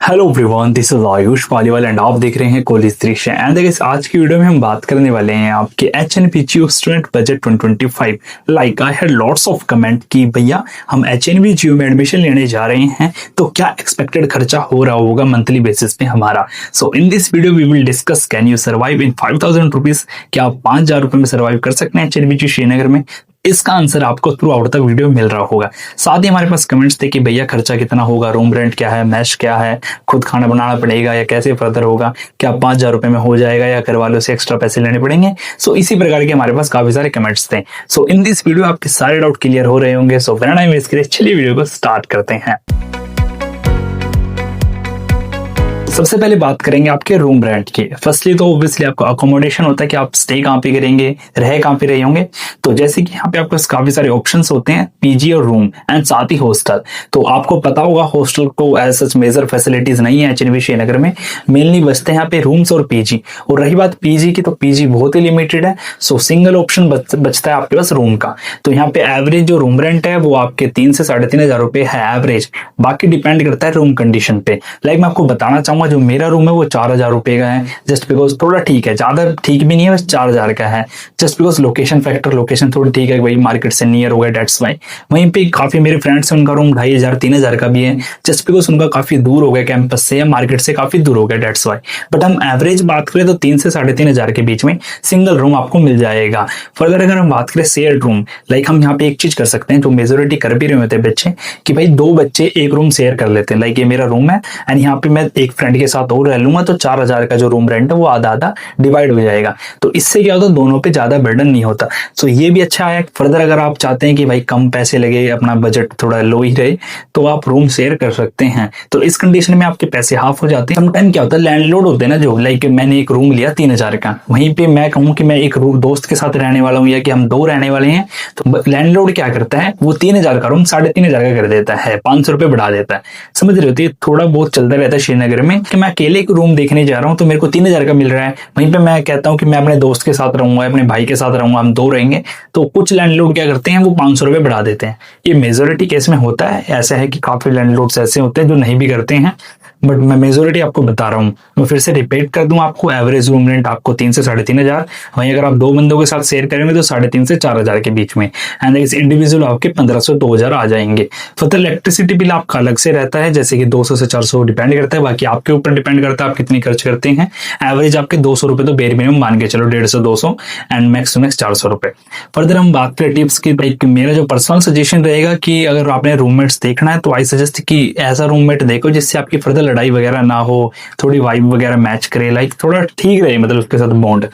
Hello everyone, this is Ayush Paliwal and आप देख रहे हैं कॉलेज दृश्य। एंड गाइस, आज की वीडियो में हम बात करने वाले हैं आपके HNBGU student budget 2025। Like I had lots of comment कि भैया हम एचएनबीजीयू में एडमिशन लेने जा रहे हैं तो क्या एक्सपेक्टेड खर्चा हो रहा होगा मंथली बेसिस पे हमारा। So in this video we will discuss can you survive in 5000 rupees. क्या आप 5000 रुपए में सर्वाइव कर सकते हैं एचएनबीजीयू श्रीनगर में? इसका आंसर आपको थ्रू आउट तक वीडियो मिल रहा होगा। साथ ही हमारे पास कमेंट्स थे कि भैया खर्चा कितना होगा, रूम रेंट क्या है, मैश क्या है, खुद खाना बनाना पड़ेगा या कैसे फर्दर होगा, क्या 5000 रुपए में हो जाएगा या घर वालों से एक्स्ट्रा पैसे लेने पड़ेंगे। सो इसी प्रकार के हमारे पास काफी सारे कमेंट्स थे। सो इन दिस वीडियो आपके सारे डाउट क्लियर हो रहे होंगे। सो बिना टाइम वेस्ट करे चलिए वीडियो को स्टार्ट करते हैं। सबसे पहले बात करेंगे आपके रूम रेंट की। फर्स्टली तो ऑब्वियसली आपको अकोमोडेशन होता है कि आप स्टे कहाँ पे करेंगे, रह कहाँ पे रहे होंगे। तो जैसे कि यहाँ पे आपके पास काफी सारे ऑप्शंस होते हैं, पीजी और रूम एंड साथ ही हॉस्टल। तो आपको पता होगा हॉस्टल को एज सच मेजर फैसिलिटीज नहीं है एचएनबी श्रीनगर में, मेनली बचते हैं यहाँ पे रूम्स और पीजी। और रही बात पीजी की, तो पीजी बहुत ही लिमिटेड है। सो सिंगल ऑप्शन बचता है आपके पास रूम का। तो यहाँ पे एवरेज जो रूम रेंट है वो आपके 3 से 3500 रुपए है एवरेज। बाकी डिपेंड करता है रूम कंडीशन पे। लाइक मैं आपको बताना चाहूंगा जो मेरा रूम है वो 4000 रुपए का है। जस्ट बिकॉज थोड़ा ठीक है, ज्यादा ठीक भी नहीं है, बस 4000 का है। Just because location factor, location थोड़ी ठीक है, वही मार्केट से नियर हो गया, डेट्स वाई। वहीं पे काफी मेरे फ्रेंड्स हैं उनका रूम 2500 3000 का भी है, जस्ट बिकॉज उनका काफी दूर हो गया कैंपस से या मार्केट से काफी दूर हो गया, डेट्स वाई। बट हम एवरेज बात करें तो 3 से 3500 के बीच में सिंगल रूम आपको मिल जाएगा। फर्दर अगर हम बात करें शेयर रूम, लाइक हम यहाँ पे एक चीज कर सकते हैं जो मेजोरिटी कर भी रहे होते हैं बच्चे, कि भाई 2 बच्चे एक रूम शेयर कर लेते हैं। लाइक ये मेरा रूम है एंड यहाँ पे मैं एक फ्रेंड के साथ और रह लूंगा, तो 4000 का जो रूम रेंट है वो आधा आधा डिवाइड हो जाएगा। तो इससे क्या होता है, दोनों पे ज्यादा बर्डन नहीं होता। सो ये भी अच्छा है। फर्दर अगर आप चाहते हैं कि भाई कम पैसे लगे, अपना बजट थोड़ा लो ही रहे, तो आप रूम शेयर कर सकते हैं। तो इस कंडीशन में आपके पैसे हाफ हो जाते हैं। समटाइम क्या होता है, लैंडलॉर्ड होते हैं ना, जो लाइक मैंने एक रूम लिया 3000 का, वहीं पे मैं कहूँ कि मैं एक दोस्त के साथ रहने वाला हूँ या कि हम 2 रहने वाले हैं, तो लैंडलॉर्ड क्या करता है, वो 3000 का रूम 3500 का कर देता है, 500 रुपए बढ़ा देता है। समझ रहे होते, थोड़ा बहुत चलता रहता है श्रीनगर में कि मैं अकेले एक रूम देखने जा रहा हूँ तो मेरे को 3000 का मिल रहा है, वहीं पे मैं कहता हूँ कि मैं अपने दोस्त के साथ रहूंगा, अपने भाई के साथ रहूंगा, हम 2 रहेंगे, तो कुछ लैंडलॉर्ड क्या करते हैं, वो 500 रुपए बढ़ा देते हैं। ये मेजोरिटी केस में होता है। ऐसा है कि काफी लैंडलॉर्ड्स ऐसे होते हैं जो नहीं भी करते हैं, बट मैं मेजोरिटी आपको बता रहा हूँ। मैं फिर से रिपीट कर दूं आपको, एवरेज रूम रेंट आपको 3 से 3500। वहीं अगर आप 2 बंदों के साथ शेयर करेंगे तो 3.5 से 4000 के बीच में। एंड इस इंडिविजुअल आपके 1500 2000 आ जाएंगे। फर्दर इलेक्ट्रिसिटी बिल आपका अलग से रहता है, जैसे कि 200 से 400 डिपेंड करता है, बाकी आपके ऊपर डिपेंड करता है आप कितनी खर्च करते हैं। एवरेज आपके 200 रुपए तो बेर मिनिमम मान के चलो, 150 200 एंड मैक्स टू मैक्स 400 रुपए। फर्दर हम बात करें टिप्स की, मेरा जो पर्सनल सजेशन रहेगा कि अगर आपने रूममेट्स देखना है तो आई सजेस्ट कि ऐसा रूममेट देखो जिससे आपकी फर्दर लड़ाई वगैरह ना हो, थोड़ी वाइब वगैरह मैच करे, लाइक थोड़ा ठीक रहे, मतलब उसके साथ बॉन्ड।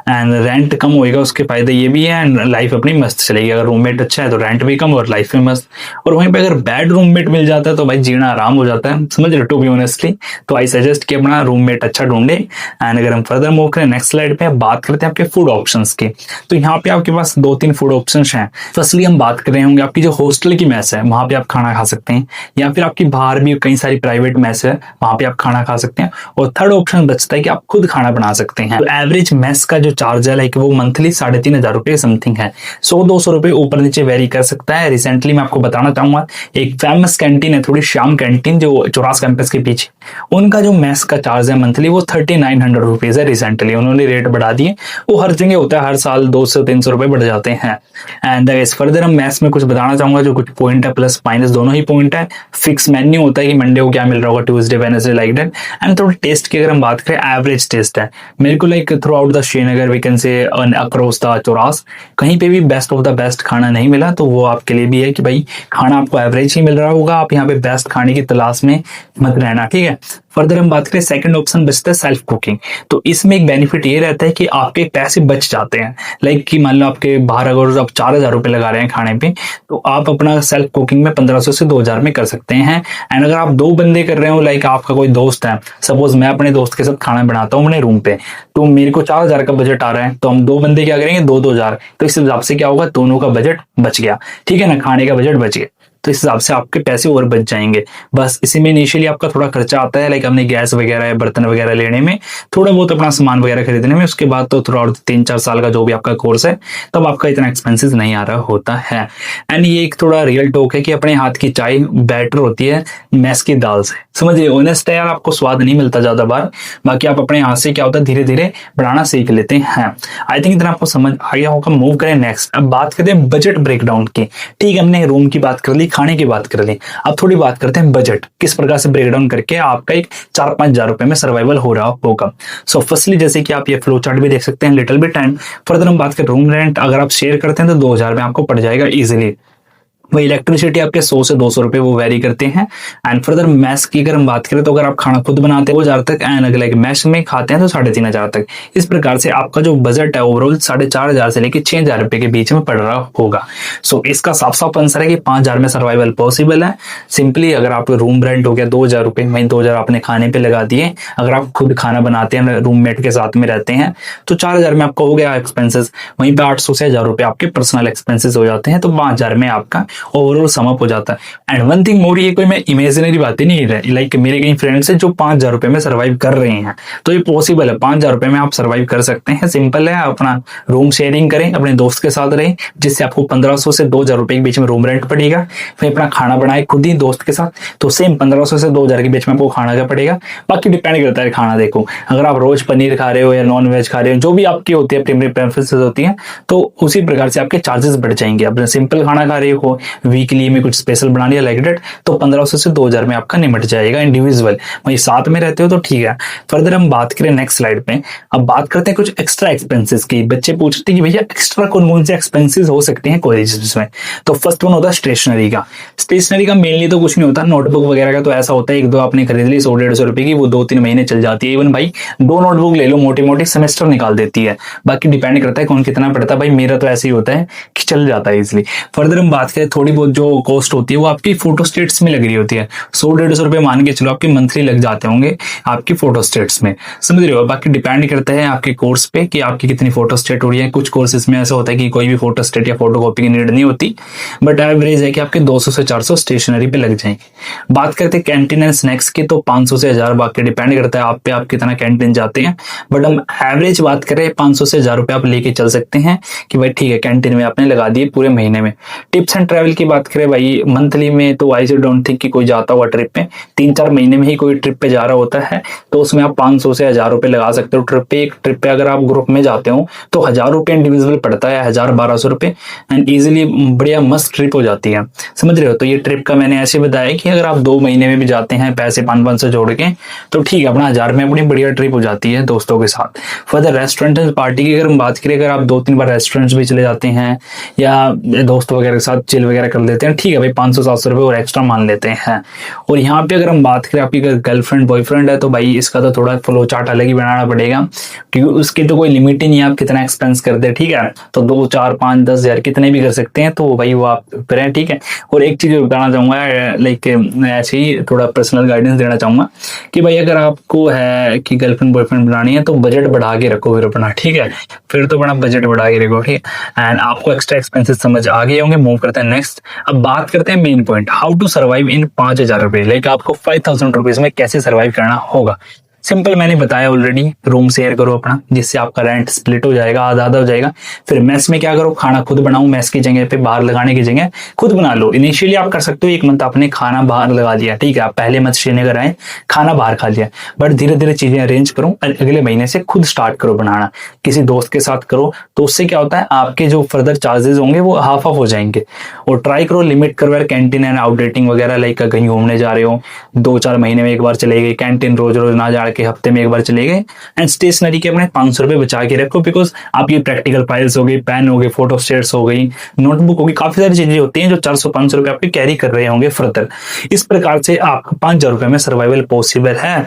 एंड रेंट कम होएगा, उसके फायदे ये भी है, एंड लाइफ अपनी मस्त चलेगी। अगर रूममेट अच्छा है तो रेंट भी कम और लाइफ भी मस्त। और वहीं पे अगर बैड रूममेट मिल जाता है तो भाई जीना आराम हो जाता है, समझ रहे, टू बी ऑनेस्टली। तो आई सजेस्ट कि अपना रूममेट अच्छा ढूंढे। एंड अगर हम फर्दर मूव करें नेक्स्ट स्लाइड पे, बात करते हैं आपके फूड ऑप्शंस की। तो यहाँ पे आपके पास 2-3 फूड ऑप्शंस हैं। फर्स्टली हम बात कर रहे होंगे आपकी जो हॉस्टल की मैस है, वहां पे आप खाना खा सकते हैं, या फिर आपकी बाहर भी कई सारी प्राइवेट मैस है, वहां पे आप खाना खा सकते हैं। और थर्ड ऑप्शन बचता है कि आप खुद खाना बना सकते हैं। तो एवरेज मेस का जो चार्ज है लाइक वो मंथली 3500 रुपए समथिंग है। 100-200 रुपए ऊपर नीचे वेरी कर सकता है। रिसेंटली मैं आपको बताना चाहूंगा, एक फेमस कैंटीन है थोड़ी, श्याम कैंटीन, जो चौरास कैंपस के पीछे, उनका जो मेस का चार्ज है मंथली वो 3900 रुपीज है। रिसेंटली उन्होंने रेट बढ़ा दिए। वो हर जगह होता है, हर साल 200-300 रुपए बढ़ जाते हैं। एंड फर्दर हम मेस में कुछ बताना चाहूंगा, जो कुछ पॉइंट है, प्लस माइनस दोनों ही पॉइंट है। फिक्स मेन्यू होता है कि मंडे को क्या मिल रहा होगा, Tuesday Wednesday like that. And थोड़ा टेस्ट की अगर हम बात करें, एवरेज टेस्ट है मेरे को, like throughout the Srinagar we can say across the चौरास, कहीं पे भी बेस्ट ऑफ द बेस्ट खाना नहीं मिला। तो वो आपके लिए भी है कि भाई खाना आपको एवरेज ही मिल रहा होगा, आप यहाँ पे बेस्ट खाने की तलाश में मत रहना, ठीक है। फर्दर हम बात करें, सेकंड ऑप्शन बचता है सेल्फ कुकिंग। तो इसमें एक बेनिफिट ये रहता है कि आपके पैसे बच जाते हैं। लाइक कि मान लो आपके बाहर अगर आप 4000 रुपए लगा रहे हैं खाने पे, तो आप अपना सेल्फ कुकिंग में 1500 से 2000 में कर सकते हैं। एंड अगर आप 2 बंदे कर रहे हो, लाइक आपका कोई दोस्त है, सपोज मैं अपने दोस्त के साथ खाना बनाता हूँ अपने रूम पे, तो मेरे को 4000 का बजट आ रहा है, तो हम 2 बंदे क्या करेंगे, 2-2000। तो इस हिसाब से क्या होगा, दोनों का बजट बच गया, ठीक है ना, खाने का बजट बच गया। तो इस हिसाब से आपके पैसे और बच जाएंगे। बस इसी में इनिशियली आपका थोड़ा खर्चा आता है, लाइक अपने गैस वगैरह बर्तन वगैरह लेने में, थोड़ा बहुत अपना सामान वगैरह खरीदने में। उसके बाद तो थोड़ा और 3-4 साल का जो भी आपका कोर्स है तब आपका इतना एक्सपेंसेस नहीं आ रहा होता है। एंड ये एक थोड़ा रियल टॉक है कि अपने हाथ की चाय बेटर होती है मैस की दाल से। समझ रहे, ऑनेस्ट है यार, आपको स्वाद नहीं मिलता ज्यादा बार, बाकी आप अपने हाथ से क्या होता है धीरे धीरे बनाना सीख लेते हैं। आई थिंक इतना आपको समझ आ गया होगा। मूव करें नेक्स्ट। अब बात करते हैं बजट ब्रेकडाउन की। ठीक है, हमने रूम की बात कर ली, खाने की बात कर ली, अब थोड़ी बात करते हैं बजट, किस प्रकार से ब्रेकडाउन करके आपका एक 4-5 हजार रुपए में सर्वाइवल हो रहा होगा। सो फर्स्टली जैसे कि आप ये फ्लो चार्ट भी देख सकते हैं लिटिल बिट टाइम। फर्दर हम बात करें रूम रेंट, अगर आप शेयर करते हैं तो 2000 में आपको पड़ जाएगा इजिली। वही इलेक्ट्रिसिटी आपके 100 से 200 रुपए वो वेरी करते हैं। एंड फर्दर मैस की अगर हम बात करें तो अगर आप खाना खुद बनाते हैं 2000 तक, एंड अगर मैस में खाते हैं तो 3500 तक। इस प्रकार से आपका जो बजट है ओवरऑल 4500 से लेकर 6000 रुपए के बीच में पड़ रहा होगा। सो इसका साफ साफ आंसर है कि 5000 में सर्वाइवल पॉसिबल है। सिंपली अगर आप रूम रेंट हो गया 2000 रुपए, वहीं 2000 आपने खाने पे लगा दिए, अगर आप खुद खाना बनाते हैं रूममेट के साथ में रहते हैं तो 4000 में आपका हो गया एक्सपेंसेस। वहीं पे 800 से 1000 रुपए आपके पर्सनल एक्सपेंसेस हो जाते हैं, तो 5000 में आपका ओवरऑल सम अप हो जाता है। एंड वन थिंग मोर, ये कोई मैं इमेजिनरी बातें नहीं है, लाइक मेरे कई फ्रेंड्स हैं जो 5000 रुपए में सर्वाइव कर रहे हैं, तो ये पॉसिबल है। 5000 रुपए में आप सर्वाइव कर सकते हैं। सिंपल है, अपना रूम शेयरिंग करें, अपने दोस्त के साथ रहें, जिससे आपको 1500 से 2000 रुपए के बीच में रूम रेंट पड़ेगा। फिर अपना खाना बनाए खुद ही दोस्त के साथ, तो सेम 1500 से 2000 के बीच में आपको खाना का पड़ेगा। बाकी डिपेंड करता है खाना। देखो, अगर आप रोज पनीर खा रहे हो या नॉन वेज खा रहे हो, जो भी आपकी होती है प्रीमियम प्रेफरेंसेस होती है, तो उसी प्रकार से आपके चार्जेस बढ़ जाएंगे। अपने सिंपल खाना खा रहे हो, वीकली में कुछ स्पेशल बना लिया लाइक डेट, तो 1500 से 2000 में आपका निपट जाएगा इंडिविजुअल। वही साथ में रहते हो तो ठीक है। फर्दर हम बात करें नेक्स्ट स्लाइड पे, अब बात करते हैं कुछ एक्स्ट्रा एक्सपेंसेस की। बच्चे पूछते हैं कि भैया एक्स्ट्रा कौन कौन से एक्सपेंसेस हो सकते हैं कॉलेजेस में। तो फर्स्ट वन होता है स्टेशनरी का। स्टेशनरी का मेनली तो कुछ नहीं होता, नोटबुक वगैरह का तो ऐसा होता है एक दो आपने खरीद ली 100-150 रुपए की, वो 2-3 महीने चल जाती है। इवन भाई 2 नोटबुक ले लो, मोटी मोटी सेमेस्टर निकाल देती है। बाकी डिपेंड करता है कौन कितना पड़ता है। भाई मेरा तो ऐसे ही होता है कि चल जाता है इसलिए। फर्दर हम बात करें, थोड़ी बहुत जो कॉस्ट होती है वो आपकी फोटो स्टेट्स में लग रही होती है। 100-150 रुपए मान के चलो आपके मंथली लग जाते होंगे आपकी फोटो स्टेट्स में, समझ रहे हो। बाकी डिपेंड करता है आपके कोर्स पे कि आपकी कितनी फोटो स्टेट हो रही है। कुछ कोर्सेज में ऐसा होता है कि कोई भी फोटो स्टेट या फोटो कॉपी की नीड नहीं होती, बट एवरेज है कि आपके 200 से 400 स्टेशनरी पे लग जाएंगे। बात करते हैं कैंटीन एंड स्नैक्स की, तो 500 से 1000, बाकी डिपेंड करता है आप पे, आप कितना कैंटीन जाते हैं। बट हम एवरेज बात करें 500 से 1000 रुपए आप लेके चल सकते हैं कि भाई ठीक है कैंटीन में आपने लगा दिए पूरे महीने में। टिप्स एंड ट्रैवल की बात करें भाई मंथली में, तो आई डोंट थिंक कि कोई जाता हुआ ट्रिप पे, 3-4 महीने में ही कोई ट्रिप पे जा रहा होता है, तो उसमें आप 500 से 1000 रुपए लगा सकते हो ट्रिप पे। एक ट्रिप पे अगर आप ग्रुप में जाते हो तो 1000 रुपए इंडिविजुअल पड़ता है, 1000-1200 रुपए, एंड इजिली बढ़िया मस्त ट्रिप हो जाती है, समझ रहे हो। तो ये ट्रिप का मैंने ऐसे बताया कि अगर आप 2 महीने में भी जाते हैं पैसे 500 जोड़ के, तो ठीक है, अपना 1000 में अपनी बढ़िया ट्रिप हो जाती है दोस्तों के साथ। फर्दर रेस्टोरेंट एंड पार्टी की अगर हम बात करें, अगर आप 2-3 बार रेस्टोरेंट्स भी चले जाते हैं या दोस्त वगैरह के साथ चिल वगैरह कर लेते हैं, ठीक है भाई 500-700 रुपए और एक्स्ट्रा मान लेते हैं। और यहाँ पे अगर हम बात करें आपकी गर्लफ्रेंड बॉयफ्रेंड है, तो भाई इसका तो थोड़ा फ्लो चार्ट अलग ही बनाना पड़ेगा, क्योंकि उसकी तो कोई लिमिट ही नहीं है आप कितना एक्सपेंस करते हैं, ठीक है। तो 2, 4, 5, 10 हजार कितने भी कर सकते हैं, तो भाई वो आप करें, ठीक है। और एक चीज बताना चाहूंगा, लाइक ऐसे ही थोड़ा पर्सनल गाइडेंस देना चाहूंगा कि भाई अगर आपको है कि गर्लफ्रेंड बॉयफ्रेंड बनानी है तो बजट बढ़ा के रखो फिर अपना, ठीक है। फिर तो बड़ा बजट बढ़ा के रखो, ठीक है। एंड आपको एक्स्ट्रा एक्सपेंसेस समझ आ गए होंगे। मूव करते हैं नेक्स्ट। अब बात करते हैं main point, how to survive in 5000 रुपए। लाइक आपको 5000 रुपीज में कैसे सर्वाइव करना होगा। सिंपल, मैंने बताया ऑलरेडी, रूम शेयर करो अपना, जिससे आपका रेंट स्प्लिट हो जाएगा, आधा आधा हो जाएगा। फिर मेस में क्या करो, खाना खुद बनाओ, मेस की जगह पे बाहर लगाने की जगह खुद बना लो। इनिशियली आप कर सकते हो 1 मंथ आपने खाना बाहर लगा लिया, ठीक है, आप पहले मंथ श्रीनगर आए खाना बाहर खा लिया, बट धीरे धीरे चीजें अरेंज करो, अगले महीने से खुद स्टार्ट करो बनाना, किसी दोस्त के साथ करो। तो उससे क्या होता है, आपके जो फर्दर चार्जेस होंगे वो हाफ ऑफ हो जाएंगे। और ट्राई करो लिमिट करो यार कैंटीन एंड आउटडेटिंग वगैरह, लाइक कहीं घूमने जा रहे हो 2-4 महीने में एक बार चले गए कैंटीन, रोज रोज ना जा के हफ्ते में एक बार चले गए। एंड स्टेशनरी के अपने 500 रुपए बचा के रखो, बिकॉज आपकी प्रैक्टिकल फाइल्स हो गई, पेन हो गई, फोटो स्टेट्स हो गई, नोटबुक होगी, काफी सारी चीजें होती हैं जो 400-500 रुपए आपके कैरी कर रहे होंगे फर्दर। इस प्रकार से आपको 5000 रुपए में सर्वाइवल पॉसिबल है।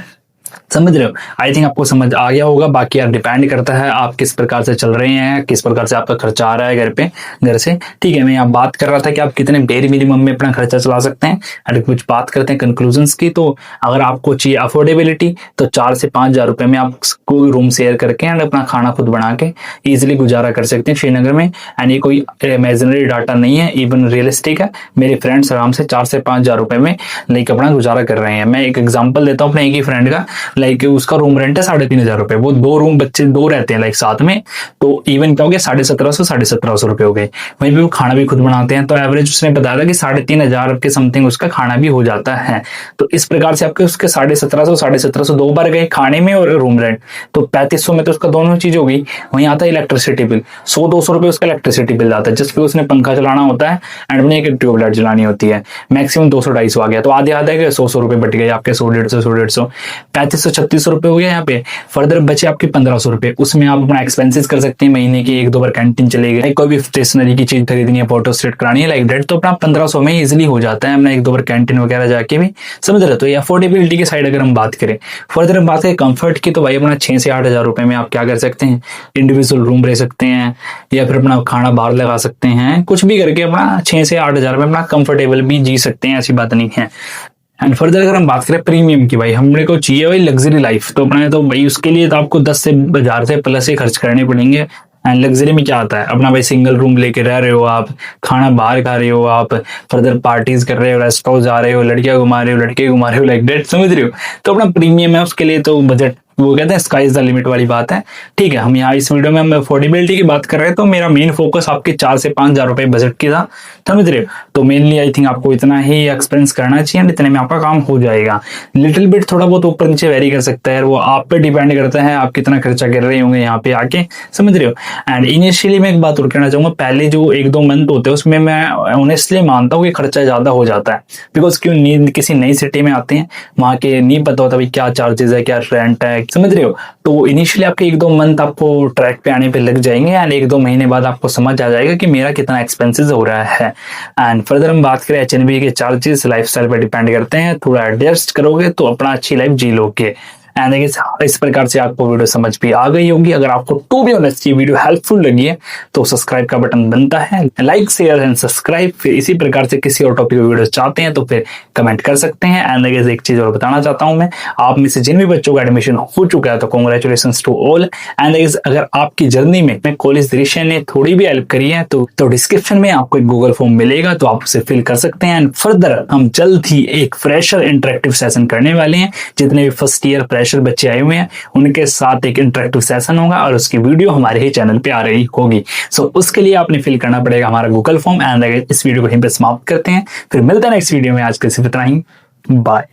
समझ रहे हो? आई थिंक आपको समझ आ गया होगा। बाकी यार डिपेंड करता है आप किस प्रकार से चल रहे हैं, किस प्रकार से आपका खर्चा आ रहा है घर पे, घर से। ठीक है, मैं यहाँ बात कर रहा था कि आप कितने बेर मिनिमम में अपना खर्चा चला सकते हैं। एंड कुछ बात करते हैं कंक्लूजन्स की। तो अगर आपको चाहिए अफोर्डेबिलिटी, तो 4 से 5 हज़ार रुपए में आप कोई रूम शेयर करके एंड अपना खाना खुद बना के इजिली गुजारा कर सकते हैं श्रीनगर में। एंड ये कोई इमेजिनरी डाटा नहीं है, इवन रियलिस्टिक है। मेरे फ्रेंड्स आराम से 4 से 5 हज़ार रुपए में लाइक अपना गुजारा कर रहे हैं। मैं एक एग्जाम्पल देता हूँ अपने एक ही फ्रेंड का। लाइक उसका रूम रेंट है 3,500 रुपए। वो 2 रूम, बच्चे 2 रहते हैं लाइक साथ में। तो इवन क्या हो गया, 1750 रुपए हो गए। वहीं पे वो खाना भी खुद बनाते हैं। तो एवरेज उसने बताया था कि 3,500 के समथिंग उसका खाना भी हो जाता है। तो इस प्रकार से आपके उसके 1750 2 बार गए खाने में और रूम रेंट, तो 3500 में तो उसका दोनों चीज हो गई। वहीं आता है इलेक्ट्रिसिटी बिल, 100-200 रुपए उसका इलेक्ट्रिसिटी बिल आता है, जस्ट बिकॉज उसने पंखा चलाना होता है एंड अपने एक ट्यूबलाइट जलानी होती है। मैक्सिमम 200-250 आ गया, तो आधे आधे के 100 रुपए बट गए आपके, 100-150 3500-3600 रुपए हो गया यहाँ पे। फर्दर बचे आपके 1500 रुपए, उसमें आप अपना एक्सपेंसेस कर सकते हैं। महीने की 1-2 बार कैंटीन चले गए, कोई भी स्टेशनरी की चीज खरीदनी है, फोटो स्टेट करानी है लाइक दैट, तो अपना 1500 में इजिली हो जाता है। हमने 1-2 बार कैंटीन वगैरह जाके भी, समझ रहे हो? तो ये अफोर्डेबिलिटी की साइड अगर हम बात करें। फर्दर हम बात करें कंफर्ट की, तो भाई अपना 6 से 8 हज़ार रुपए में आप क्या कर सकते हैं, इंडिविजुअल रूम रह सकते हैं, या फिर अपना खाना बाहर लगा सकते हैं, कुछ भी करके अपना 6 से 8 हज़ार में अपना कंफर्टेबल भी जी सकते हैं, ऐसी बात नहीं है। एंड फर्दर अगर हम बात करें प्रीमियम की, भाई हमने को चाहिए भाई लग्जरी लाइफ, तो अपना तो भाई उसके लिए तो आपको 10 से प्लस ही खर्च करने पड़ेंगे। एंड लग्जरी में क्या आता है, अपना भाई सिंगल रूम लेके रह रहे हो आप, खाना बाहर खा रहे हो आप, फर्दर पार्टीज कर रहे हो, रेस्टोरेंट जा रहे हो, लड़कियां घुमा रहे हो, लड़के घुमा रहे हो लाइक दैट, समझ रहे हो? तो अपना प्रीमियम है, उसके लिए तो बजट, वो कहते हैं स्काई इज द लिमिट वाली बात है। ठीक है, हम यहाँ इस वीडियो में हम अफोर्डेबिलिटी की बात कर रहे हैं, तो मेरा मेन फोकस आपके 4 से 5 हज़ार रुपए बजट की था, समझ रहे हो? तो मेनली आई थिंक आपको इतना ही एक्सपेंस करना चाहिए, इतने में आपका काम हो जाएगा। लिटिल बिट थोड़ा बहुत ऊपर नीचे वेरी कर सकता है, वो आप पे डिपेंड करता है आप कितना खर्चा कर रहे होंगे यहाँ पे आके, समझ रहे हो? एंड इनिशियली मैं एक बात और कहना चाहूंगा, पहले जो 1-2 मंथ होते हैं उसमें मैं ऑनेस्टली मानता हूँ कि खर्चा ज्यादा हो जाता है। बिकॉज क्यों, किसी नई सिटी में आते हैं, वहाँ के नहीं पता होता भाई क्या चार्जेस है, क्या रेंट है, समझ रहे हो? तो इनिशियली आपके 1-2 मंथ आपको ट्रैक पे आने पे लग जाएंगे एंड 1-2 महीने बाद आपको समझ आ जाएगा कि मेरा कितना एक्सपेंसेस हो रहा है। एंड फर्दर हम बात करें एचएनबी के चार्जेस, लाइफस्टाइल पर डिपेंड करते हैं, थोड़ा एडजस्ट करोगे तो अपना अच्छी लाइफ जी लोगे। एंड इस प्रकार से आपको वीडियो समझ भी आ गई होगी। अगर आपको टू बी ऑनेस्ट ये वीडियो हेल्पफुल लगी है तो सब्सक्राइब का बटन बनता है, लाइक शेयर एंड सब्सक्राइब। फिर इसी प्रकार से किसी और टॉपिक वीडियो चाहते हैं तो फिर कमेंट कर सकते हैं। एंड एक चीज और बताना चाहता हूं मैं, आप में से जिन भी बच्चों का एडमिशन हो चुका है तो कॉन्ग्रेचुलेशन टू ऑल। एंड अगर आपकी जर्नी में कॉलेज दृश्य ने थोड़ी भी हेल्प करी है तो डिस्क्रिप्शन में आपको एक गूगल फॉर्म मिलेगा, तो आप उसे फिल कर सकते हैं। एंड फर्दर हम जल्द ही एक फ्रेशर इंटरेक्टिव सेशन करने वाले हैं। जितने भी फर्स्ट ईयर फ्रेशर बच्चे आए हुए हैं उनके साथ एक इंटरेक्टिव सेशन होगा और उसकी वीडियो हमारे ही चैनल पे आ रही होगी। सो उसके लिए आपने फिल करना पड़ेगा हमारा गूगल फॉर्म। एंड इस वीडियो को यहीं पे समाप्त करते हैं, फिर मिलते हैं नेक्स्ट वीडियो में। आज के सिर्फ इतना ही, बाय।